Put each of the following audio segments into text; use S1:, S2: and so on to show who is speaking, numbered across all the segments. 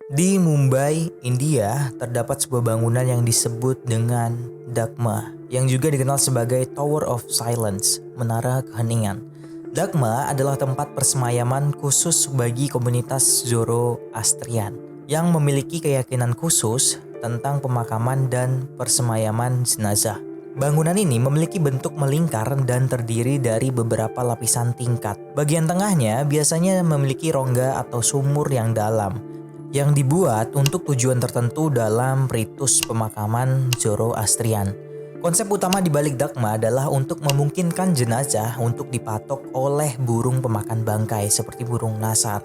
S1: Di Mumbai, India, terdapat sebuah bangunan yang disebut dengan Dagma, yang juga dikenal sebagai Tower of Silence, Menara Keheningan. Dagma adalah tempat persemayaman khusus bagi komunitas Zoroastrian yang memiliki keyakinan khusus tentang pemakaman dan persemayaman jenazah. Bangunan ini memiliki bentuk melingkar dan terdiri dari beberapa lapisan tingkat. Bagian tengahnya biasanya memiliki rongga atau sumur yang dalam, yang dibuat untuk tujuan tertentu dalam ritus pemakaman Zoroastrian. Konsep utama di balik Dagma adalah untuk memungkinkan jenazah untuk dipatok oleh burung pemakan bangkai seperti burung nasar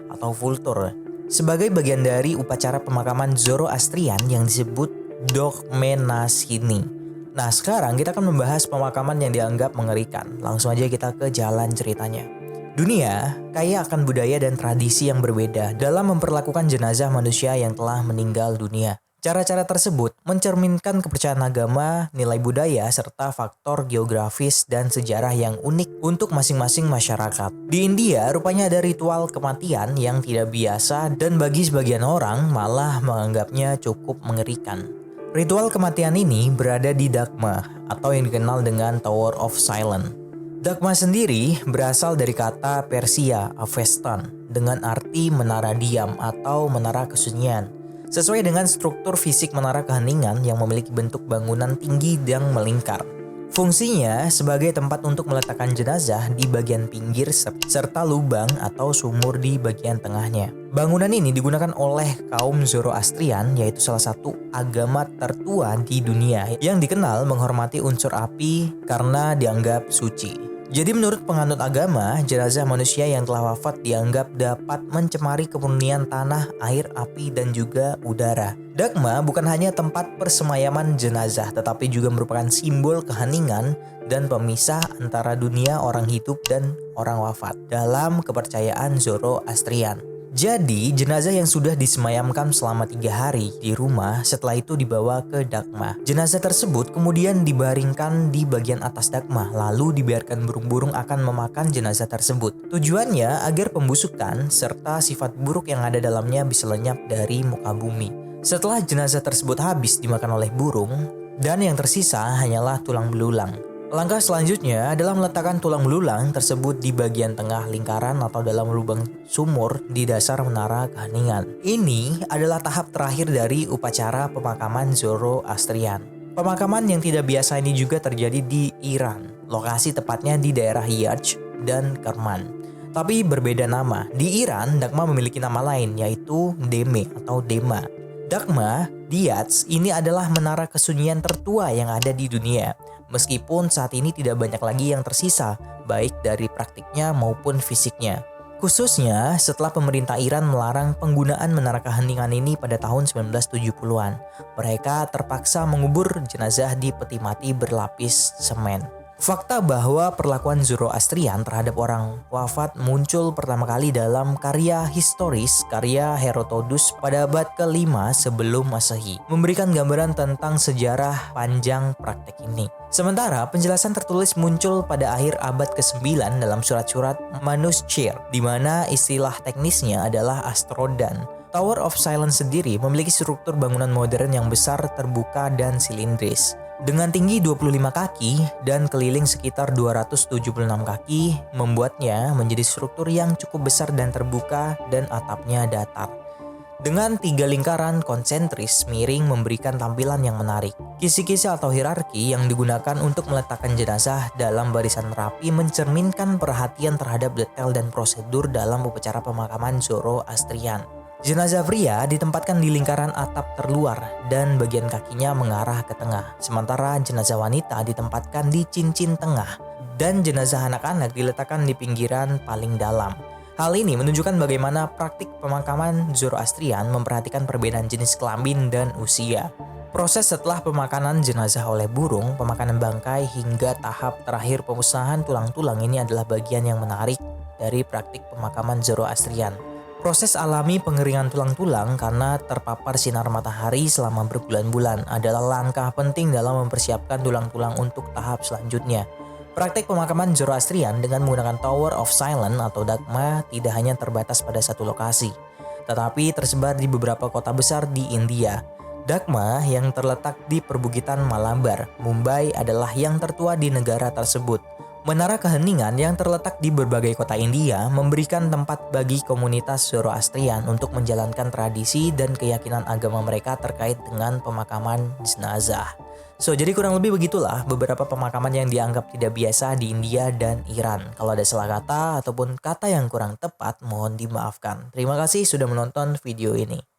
S1: atau vultur sebagai bagian dari upacara pemakaman Zoroastrian yang disebut Dogmenasini. Nah, sekarang kita akan membahas pemakaman yang dianggap mengerikan. Langsung aja kita ke jalan ceritanya. Dunia kaya akan budaya dan tradisi yang berbeda dalam memperlakukan jenazah manusia yang telah meninggal dunia. Cara-cara tersebut mencerminkan kepercayaan agama, nilai budaya, serta faktor geografis dan sejarah yang unik untuk masing-masing masyarakat. Di India, rupanya ada ritual kematian yang tidak biasa dan bagi sebagian orang malah menganggapnya cukup mengerikan. Ritual kematian ini berada di Dagma atau yang dikenal dengan Tower of Silence. Dagma sendiri berasal dari kata Persia Avestan dengan arti menara diam atau menara kesunyian. Sesuai dengan struktur fisik menara keheningan yang memiliki bentuk bangunan tinggi yang melingkar. Fungsinya sebagai tempat untuk meletakkan jenazah di bagian pinggir serta lubang atau sumur di bagian tengahnya. Bangunan ini digunakan oleh kaum Zoroastrian, yaitu salah satu agama tertua di dunia yang dikenal menghormati unsur api karena dianggap suci. Jadi menurut penganut agama, jenazah manusia yang telah wafat dianggap dapat mencemari kemurnian tanah, air, api, dan juga udara. Dagma bukan hanya tempat persemayaman jenazah, tetapi juga merupakan simbol keheningan dan pemisah antara dunia orang hidup dan orang wafat dalam kepercayaan Zoroastrian. Jadi, jenazah yang sudah disemayamkan selama 3 hari di rumah setelah itu dibawa ke Dagma. Jenazah tersebut kemudian dibaringkan di bagian atas Dagma, lalu dibiarkan burung-burung akan memakan jenazah tersebut. Tujuannya agar pembusukan serta sifat buruk yang ada dalamnya bisa lenyap dari muka bumi. Setelah jenazah tersebut habis dimakan oleh burung, dan yang tersisa hanyalah tulang belulang. Langkah selanjutnya adalah meletakkan tulang belulang tersebut di bagian tengah lingkaran atau dalam lubang sumur di dasar menara keheningan. Ini adalah tahap terakhir dari upacara pemakaman Zoroastrian. Pemakaman yang tidak biasa ini juga terjadi di Iran, lokasi tepatnya di daerah Yazd dan Kerman. Tapi berbeda nama. Di Iran, Dagma memiliki nama lain yaitu Deme atau Dema. Dagma di Yazd ini adalah menara kesunyian tertua yang ada di dunia. Meskipun saat ini tidak banyak lagi yang tersisa, baik dari praktiknya maupun fisiknya. Khususnya setelah pemerintah Iran melarang penggunaan menara keheningan ini pada tahun 1970-an. Mereka terpaksa mengubur jenazah di peti mati berlapis semen. Fakta bahwa perlakuan Zoroastrian terhadap orang wafat muncul pertama kali dalam karya historis karya Herodotus pada abad ke-5 sebelum Masehi, memberikan gambaran tentang sejarah panjang praktek ini. Sementara penjelasan tertulis muncul pada akhir abad ke-9 dalam surat-surat Manuscript, di mana istilah teknisnya adalah Astrodan. Tower of Silence sendiri memiliki struktur bangunan modern yang besar, terbuka, dan silindris. Dengan tinggi 25 kaki dan keliling sekitar 276 kaki, membuatnya menjadi struktur yang cukup besar dan terbuka dan atapnya datar. Dengan 3 lingkaran konsentris miring memberikan tampilan yang menarik. Kisi-kisi atau hierarki yang digunakan untuk meletakkan jenazah dalam barisan rapi mencerminkan perhatian terhadap detail dan prosedur dalam upacara pemakaman Zoroastrian. Jenazah pria ditempatkan di lingkaran atap terluar dan bagian kakinya mengarah ke tengah. Sementara jenazah wanita ditempatkan di cincin tengah dan jenazah anak-anak diletakkan di pinggiran paling dalam. Hal ini menunjukkan bagaimana praktik pemakaman Zoroastrian memperhatikan perbedaan jenis kelamin dan usia. Proses setelah pemakanan jenazah oleh burung, pemakanan bangkai hingga tahap terakhir pemusnahan tulang-tulang ini adalah bagian yang menarik dari praktik pemakaman Zoroastrian. Proses alami pengeringan tulang-tulang karena terpapar sinar matahari selama berbulan-bulan adalah langkah penting dalam mempersiapkan tulang-tulang untuk tahap selanjutnya. Praktik pemakaman Zoroastrian dengan menggunakan Tower of Silence atau Dagma tidak hanya terbatas pada satu lokasi, tetapi tersebar di beberapa kota besar di India. Dagma yang terletak di perbukitan Malabar, Mumbai adalah yang tertua di negara tersebut. Menara Keheningan yang terletak di berbagai kota India memberikan tempat bagi komunitas Zoroastrian untuk menjalankan tradisi dan keyakinan agama mereka terkait dengan pemakaman jenazah. Jadi kurang lebih begitulah beberapa pemakaman yang dianggap tidak biasa di India dan Iran. Kalau ada salah kata ataupun kata yang kurang tepat, mohon dimaafkan. Terima kasih sudah menonton video ini.